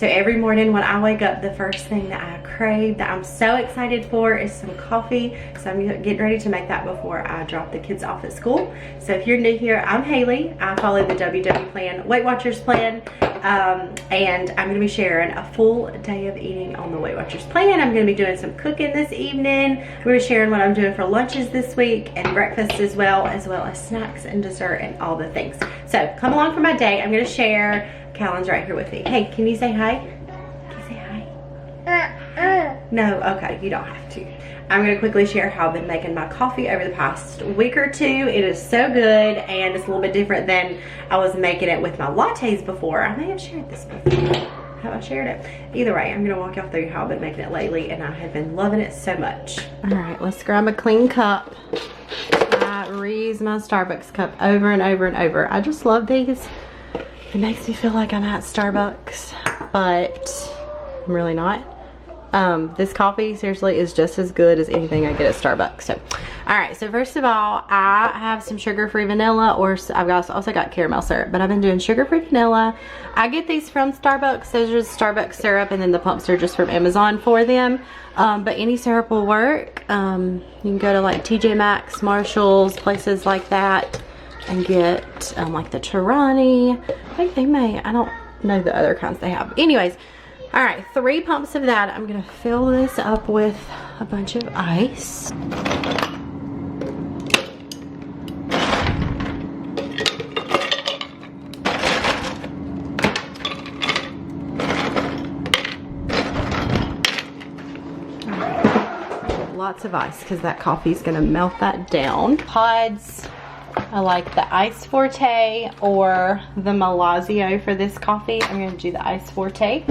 So every morning when I wake up, the first thing that I crave, that I'm so excited for, is some coffee. So I'm getting ready to make that before I drop the kids off at school. So if you're new here, I'm Haley. I follow the WW plan, Weight Watchers plan, and I'm going to be sharing a full day of eating on the Weight Watchers plan. I'm going to be doing some cooking this evening. I'm going to be sharing what I'm doing for lunches this week and breakfast as well as snacks and dessert and all the things. So come along for my day. I'm going to share. Callan's right here with me. Hey, can you say hi? Can you say hi? No, okay, you don't have to. I'm going to quickly share how I've been making my coffee over the past week or two. It is so good, and it's a little bit different than I was making it with my lattes before. I may have shared this before. Have I shared it? Either way, I'm going to walk y'all through how I've been making it lately, and I have been loving it so much. All right, let's grab a clean cup. I reuse my Starbucks cup over and over and over. I just love these. It makes me feel like I'm at Starbucks, but I'm really not. This coffee seriously is just as good as anything I get at Starbucks. So, all right. So first of all, I have some sugar-free vanilla, or I've also got caramel syrup, but I've been doing sugar-free vanilla. I get these from Starbucks. Those are just Starbucks syrup, and then the pumps are just from Amazon for them. But any syrup will work. You can go to like TJ Maxx, Marshalls, places like that, and get like the Tirani. I think they may, I don't know the other kinds they have. Anyways, all right, 3 pumps of that. I'm gonna fill this up with a bunch of ice. Lots of ice because that coffee is gonna melt that down. Pods. I like the Ice Forte or the Malazio for this coffee. I'm going to do the Ice Forte.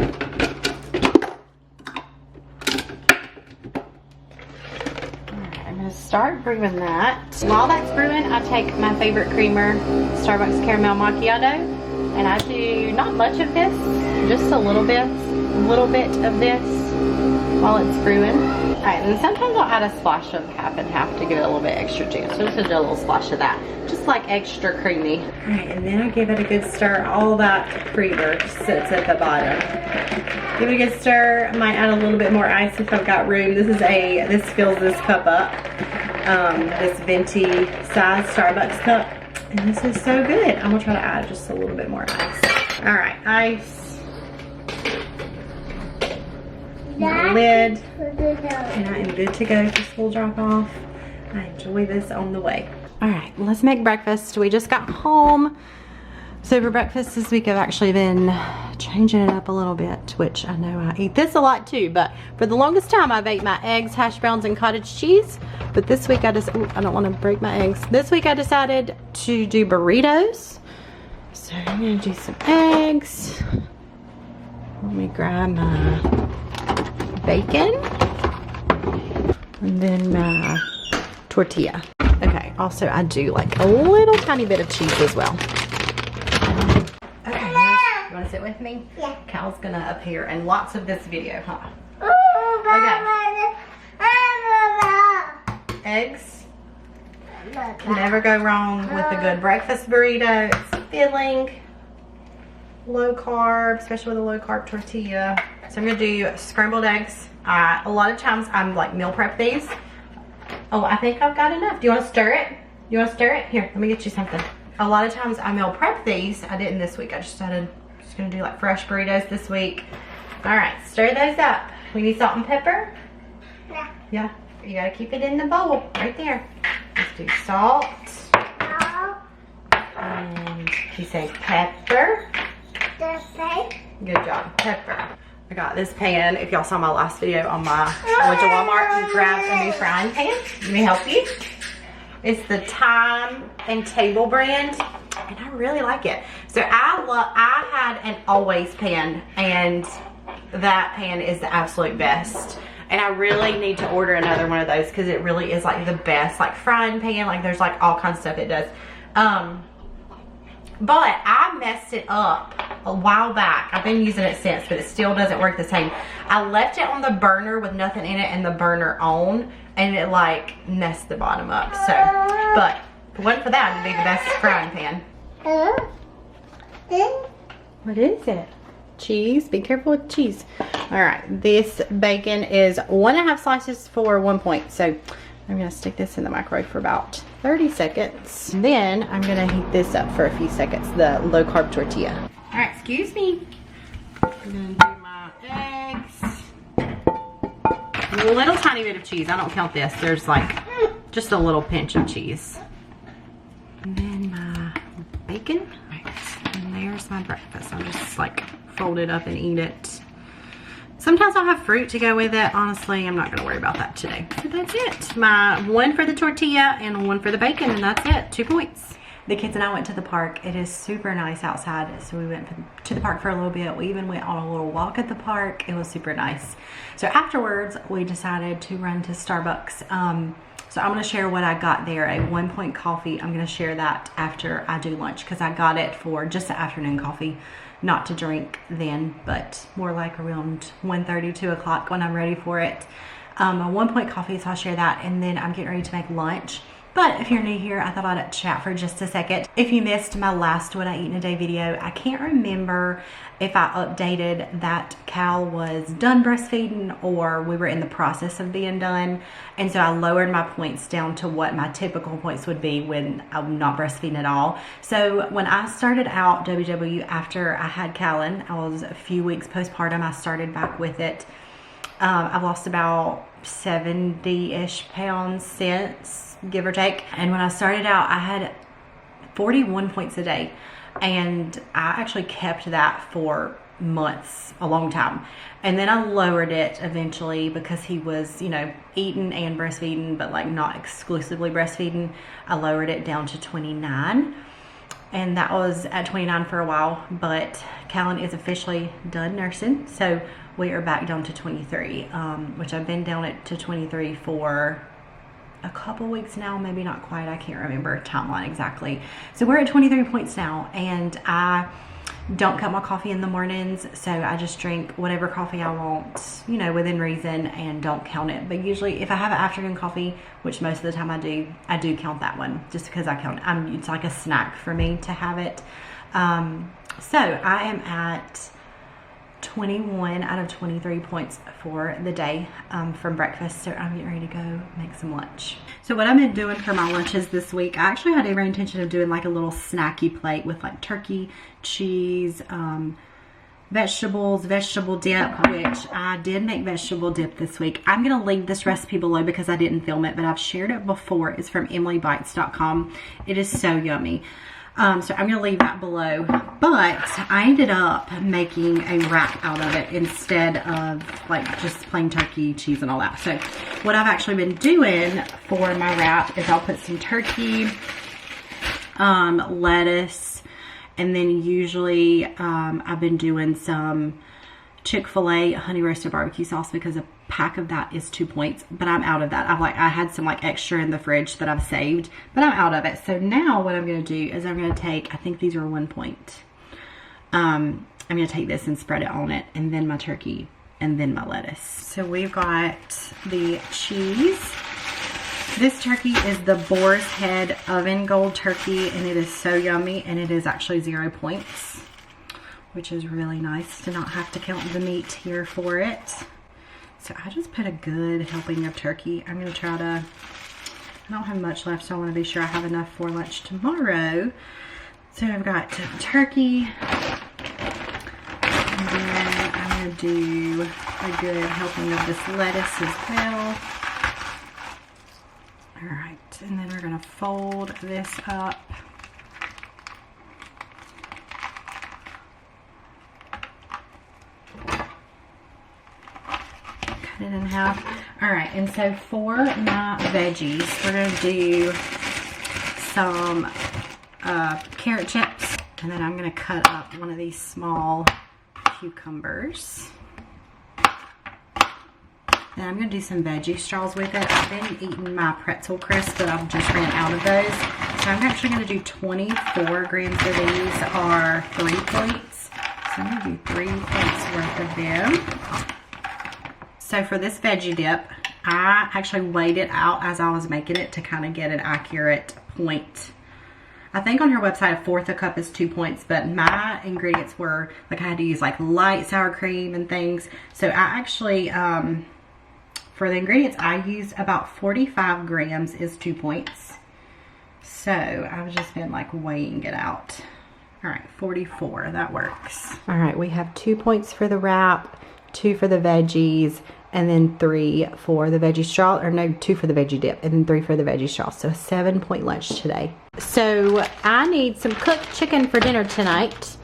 Alright, I'm going to start brewing that. While that's brewing, I take my favorite creamer, Starbucks Caramel Macchiato, and I do not much of this, just a little bit of this while it's brewing. Alright, and sometimes I'll add a splash of half and half to give it a little bit extra juice. So just do a little splash of that. Just like extra creamy. Alright, and then I give it a good stir. All that creamer sits at the bottom. Give it a good stir. I might add a little bit more ice if I've got room. This fills this cup up. This venti size Starbucks cup. And this is so good. I'm gonna try to add just a little bit more ice. Alright, ice. My lid, and I am good to go for school drop off. I enjoy this on the way. All right, let's make breakfast. We just got home. So for breakfast this week, I've actually been changing it up a little bit, which I know I eat this a lot too, but for the longest time I've ate my eggs, hash browns, and cottage cheese. But this week I just, I don't want to break my eggs. This week I decided to do burritos. So I'm gonna do some eggs. Let me grab my bacon and then my tortilla. Okay, also I do like a little tiny bit of cheese as well. Okay, you want to sit with me? Yeah. Cal's gonna appear in lots of this video, huh? Okay. Eggs. Can never go wrong with a good breakfast burrito. It's filling, low carb, especially with a low carb tortilla. So I'm gonna do scrambled eggs. A lot of times I'm like meal prep these. Oh, I think I've got enough. Do you want to stir it? You want to stir it? Here, let me get you something. A lot of times I meal prep these. I didn't this week. I just gonna do like fresh burritos this week. All right, stir those up. We need salt and pepper. Yeah. Yeah. You gotta keep it in the bowl right there. Let's do salt. And you say pepper. Good job, pepper. I got this pan. If y'all saw my last video on I went to Walmart and grabbed a new frying pan. Let me help you. It's the Time and Table brand, and I really like it. So I had an Always pan, and that pan is the absolute best. And I really need to order another one of those because it really is like the best, like frying pan. Like there's like all kinds of stuff it does. But I messed it up a while back. I've been using it since, but it still doesn't work the same. I left it on the burner with nothing in it and the burner on, and it like messed the bottom up. So, but if it wasn't for that, it'd be the best frying pan. What is it? cheese. Be careful with cheese. All right, this bacon is 1.5 slices for 1 point. So I'm gonna stick this in the microwave for about 30 seconds. Then I'm gonna heat this up for a few seconds, the low carb tortilla. All right, excuse me. I'm gonna do my eggs. A little tiny bit of cheese. I don't count this. There's like just a little pinch of cheese. And then my bacon. And there's my breakfast. I'll just like fold it up and eat it. Sometimes I'll have fruit to go with it. Honestly, I'm not gonna worry about that today. So that's it. My 1 for the tortilla and 1 for the bacon, and that's it. 2 points. The kids and I went to the park. It is super nice outside, so we went to the park for a little bit. We even went on a little walk at the park. It was super nice. So afterwards, we decided to run to Starbucks. So I'm gonna share what I got there, a 1 point coffee. I'm gonna share that after I do lunch because I got it for just the afternoon coffee, not to drink then, but more like around 1:30, 2 o'clock when I'm ready for it. A 1 point coffee, so I'll share that, and then I'm getting ready to make lunch. But if you're new here, I thought I'd chat for just a second. If you missed my last What I Eat in a Day video, I can't remember if I updated that Cal was done breastfeeding or we were in the process of being done. And so I lowered my points down to what my typical points would be when I'm not breastfeeding at all. So when I started out WW after I had Callan, I was a few weeks postpartum, I started back with it. I've lost about 70-ish pounds since, give or take. And when I started out, I had 41 points a day. And I actually kept that for months, a long time. And then I lowered it eventually because he was, you know, eating and breastfeeding, but like not exclusively breastfeeding. I lowered it down to 29. And that was at 29 for a while, but Callan is officially done nursing. So we are back down to 23, which I've been down to 23 for a couple weeks now, maybe not quite, I can't remember timeline exactly. So we're at 23 points now, and I don't cut my coffee in the mornings, so I just drink whatever coffee I want, you know, within reason, and don't count it. But usually if I have an afternoon coffee, which most of the time I do count that one, just because I count it. It's like a snack for me to have it. So I am at 21 out of 23 points for the day from breakfast, so I'm getting ready to go make some lunch. So what I've been doing for my lunches this week, I actually had every intention of doing like a little snacky plate with like turkey, cheese, vegetables, vegetable dip, which I did make vegetable dip this week. I'm gonna link this recipe below because I didn't film it, but I've shared it before. It's from emilybites.com. It is so yummy. So I'm gonna leave that below, but I ended up making a wrap out of it instead of like just plain turkey, cheese, and all that. So what I've actually been doing for my wrap is I'll put some turkey, lettuce, and then usually I've been doing some Chick-fil-A honey roasted barbecue sauce because a pack of that is 2 points, but I'm out of that. I had some like extra in the fridge that I've saved, but I'm out of it. So now what I'm going to do is I'm going to take, I think these are 1 point. I'm going to take this and spread it on it, and then my turkey, and then my lettuce. So we've got the cheese. This turkey is the Boar's Head Oven Gold turkey, and it is so yummy, and it is actually 0 points, which is really nice to not have to count the meat here for it. So I just put a good helping of turkey. I'm gonna try to, I don't have much left, so I wanna be sure I have enough for lunch tomorrow. So I've got turkey, and then I'm gonna do a good helping of this lettuce as well. All right, and then we're gonna fold this up. It in half. All right, and so for my veggies, we're gonna do some carrot chips, and then I'm gonna cut up one of these small cucumbers. Then I'm gonna do some veggie straws with it. I've been eating my pretzel crisps, but I've just ran out of those. So I'm actually gonna do 24 grams of these, are 3 points. So I'm gonna do 3 points worth of them. So for this veggie dip, I actually weighed it out as I was making it to kind of get an accurate point I think on her website, a fourth a cup is 2 points, but my ingredients were, like I had to use like light sour cream and things. So I actually, for the ingredients I used, about 45 grams is 2 points. So I've just been like weighing it out. All right, 44, that works. All right, we have 2 points for the wrap, 2 for the veggies, and then 3 for the veggie straw, or no, 2 for the veggie dip, and then 3 for the veggie straw. So a 7-point lunch today. So I need some cooked chicken for dinner tonight.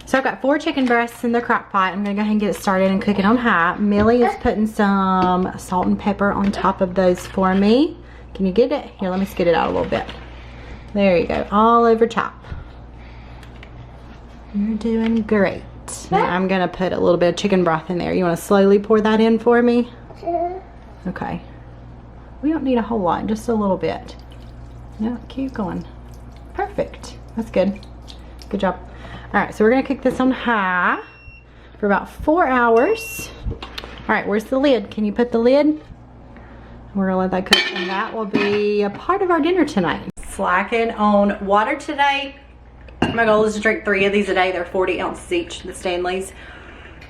So I've got 4 chicken breasts in the crock pot. I'm gonna go ahead and get it started and cook it on high. Millie is putting some salt and pepper on top of those for me. Can you get it? Here, let me skid it out a little bit. There you go, all over top. You're doing great. Now I'm gonna put a little bit of chicken broth in there. You wanna slowly pour that in for me? Okay. We don't need a whole lot, just a little bit. Yeah, keep going. Perfect, that's good. Good job. All right, so we're gonna cook this on high for about 4 hours. All right, where's the lid? Can you put the lid? We're gonna let that cook, and that will be a part of our dinner tonight. Slacking on water today. My goal is to drink 3 of these a day. They're 40 ounces each, the Stanleys.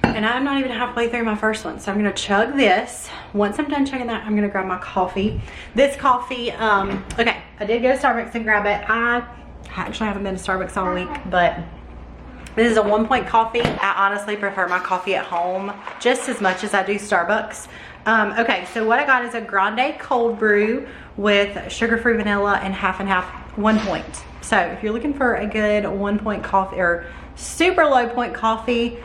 And I'm not even halfway through my first one. So I'm gonna chug this. Once I'm done chugging that, I'm gonna grab my coffee. This coffee, okay, I did go to Starbucks and grab it. I actually haven't been to Starbucks all week, but this is a 1-point coffee. I honestly prefer my coffee at home just as much as I do Starbucks. Okay, so what I got is a grande cold brew with sugar-free vanilla and half, 1 point. So if you're looking for a good 1-point coffee or super low point coffee,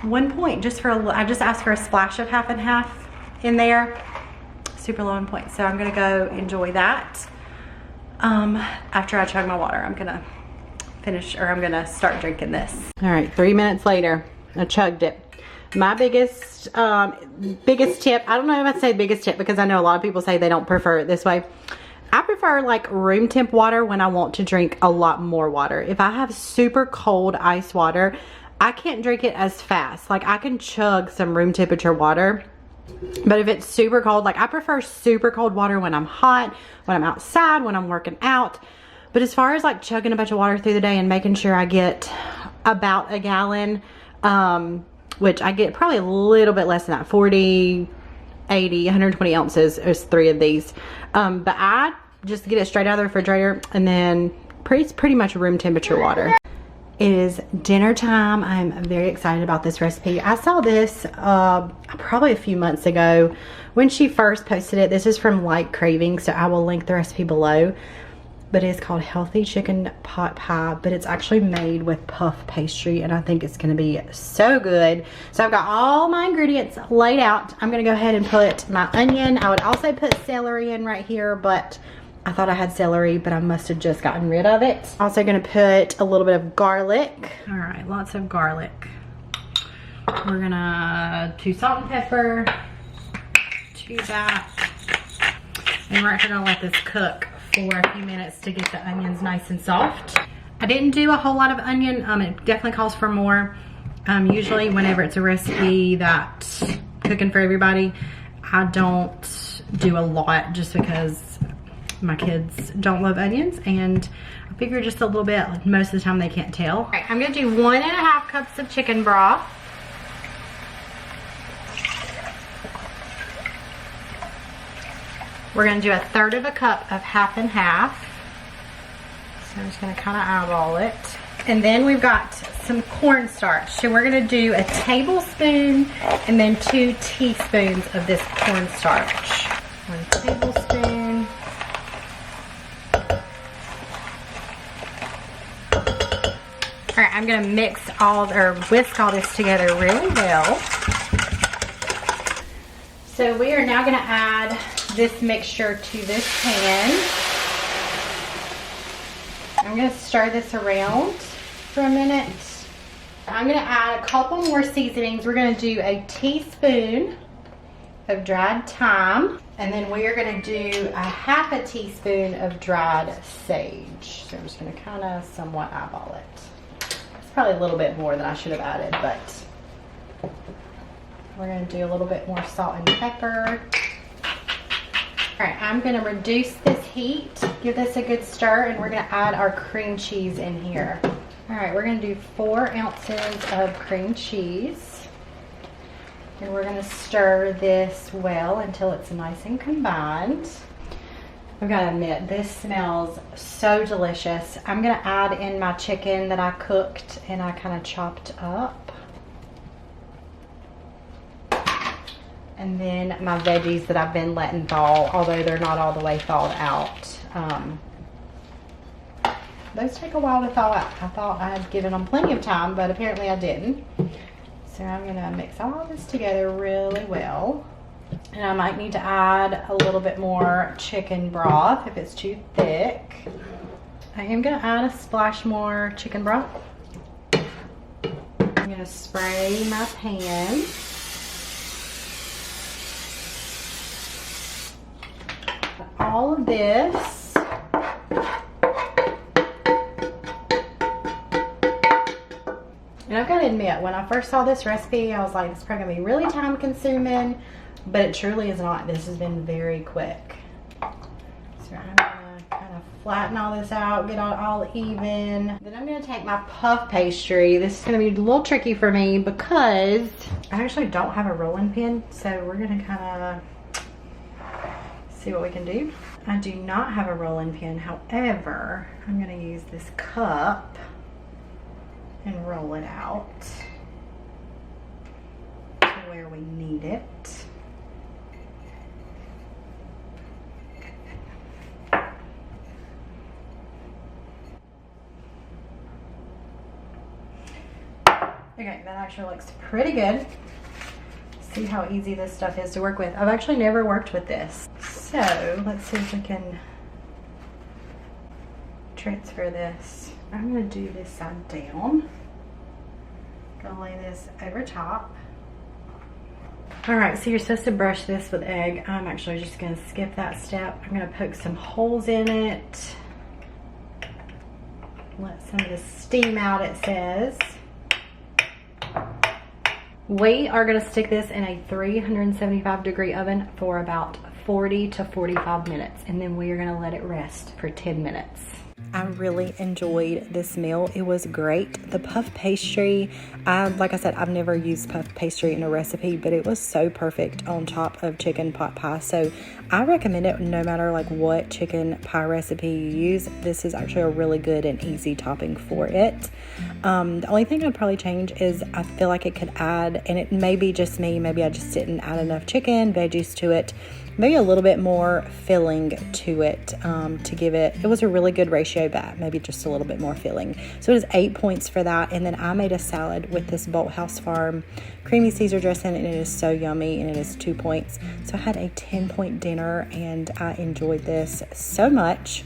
1 point, just for I just asked for a splash of half and half in there. Super low 1 point. So I'm gonna go enjoy that. After I chug my water, I'm gonna finish, or I'm gonna start drinking this. All right, 3 minutes later, I chugged it. My biggest tip, I don't know if I'd say biggest tip because I know a lot of people say they don't prefer it this way. I prefer like room temp water when I want to drink a lot more water. If I have super cold ice water, I can't drink it as fast. Like I can chug some room temperature water, but if it's super cold, like I prefer super cold water when I'm hot, when I'm outside, when I'm working out. But as far as like chugging a bunch of water through the day and making sure I get about a gallon, which I get probably a little bit less than that, 40, 80, 120 ounces is 3 of these. But I just get it straight out of the refrigerator and then pretty much room temperature water. It is dinner time. I'm very excited about this recipe. I saw this probably a few months ago when she first posted it. This is from Light Craving, so I will link the recipe below. But it's called Healthy Chicken Pot Pie, but it's actually made with puff pastry, and I think it's gonna be so good. So I've got all my ingredients laid out. I'm gonna go ahead and put my onion. I would also put celery in right here, but I thought I had celery, but I must have just gotten rid of it. Also gonna put a little bit of garlic. All right, lots of garlic. We're gonna do salt and pepper to that. And we're actually gonna let this cook for a few minutes to get the onions nice and soft. I didn't do a whole lot of onion. It definitely calls for more. Usually whenever it's a recipe that's cooking for everybody, I don't do a lot just because my kids don't love onions, and I figure just a little bit. Most of the time they can't tell. All right, I'm gonna do 1.5 cups of chicken broth. We're gonna do 1/3 of a cup of half and half. So I'm just gonna kind of eyeball it. And then we've got some cornstarch. So we're gonna do a tablespoon and then 2 teaspoons of this cornstarch. 1 tablespoon. All right, I'm gonna whisk all this together really well. So we are now gonna add this mixture to this pan. I'm gonna stir this around for a minute. I'm gonna add a couple more seasonings. We're gonna do a teaspoon of dried thyme, and then we are gonna do a 1/2 teaspoon of dried sage. So I'm just gonna kind of somewhat eyeball it. It's probably a little bit more than I should have added, but we're gonna do a little bit more salt and pepper. All right, I'm gonna reduce this heat, give this a good stir, and we're gonna add our cream cheese in here. All right, we're gonna do 4 ounces of cream cheese. And we're gonna stir this well until it's nice and combined. I've gotta admit, this smells so delicious. I'm gonna add in my chicken that I cooked and I kind of chopped up. And then my veggies that I've been letting thaw, although they're not all the way thawed out. Those take a while to thaw out. I thought I had given them plenty of time, but apparently I didn't. So I'm gonna mix all this together really well. And I might need to add a little bit more chicken broth if it's too thick. I am gonna add a splash more chicken broth. I'm gonna spray my pan. All of this. And I've got to admit, when I first saw this recipe, I was like, it's probably going to be really time consuming, but it truly is not. This has been very quick. So I'm going to kind of flatten all this out, get it all even. Then I'm going to take my puff pastry. This is going to be a little tricky for me because I actually don't have a rolling pin, so we're going to kind of see what we can do. I do not have a rolling pin. However, I'm going to use this cup and roll it out to where we need it. Okay, that actually looks pretty good. See how easy this stuff is to work with. I've actually never worked with this. So let's see if we can transfer this. I'm gonna do this side down. Gonna lay this over top. All right, so you're supposed to brush this with egg. I'm actually just gonna skip that step. I'm gonna poke some holes in it. Let some of the steam out, it says. We are gonna stick this in a 375-degree oven for about 40 to 45 minutes, and then we are gonna let it rest for 10 minutes. I really enjoyed this meal. It was great. The puff pastry, like I said, I've never used puff pastry in a recipe, but it was so perfect on top of chicken pot pie. So I recommend it no matter like what chicken pie recipe you use. This is actually a really good and easy topping for it. The only thing I'd probably change is I feel like it could add, and it may be just me, maybe I just didn't add enough chicken, veggies to it, maybe a little bit more filling to it to give it. It was a really good ratio, but maybe just a little bit more filling. So it is 8 points for that. And then I made a salad with this Bolthouse Farm creamy Caesar dressing, and it is so yummy, and it is 2 points. So I had a 10-point dinner, and I enjoyed this so much.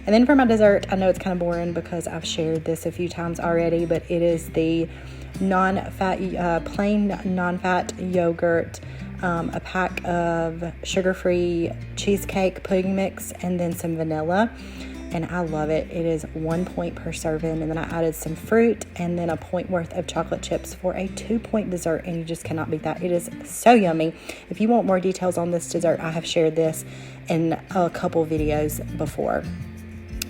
And then for my dessert, I know it's kind of boring because I've shared this a few times already, but it is the non-fat, plain non-fat yogurt, a pack of sugar-free cheesecake pudding mix, and then some vanilla. And I love it. It is 1 point per serving. And then I added some fruit and then a point worth of chocolate chips for a 2-point dessert. And you just cannot beat that. It is so yummy. If you want more details on this dessert, I have shared this in a couple videos before.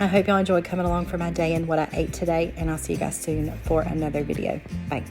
I hope y'all enjoyed coming along for my day and what I ate today. And I'll see you guys soon for another video. Bye.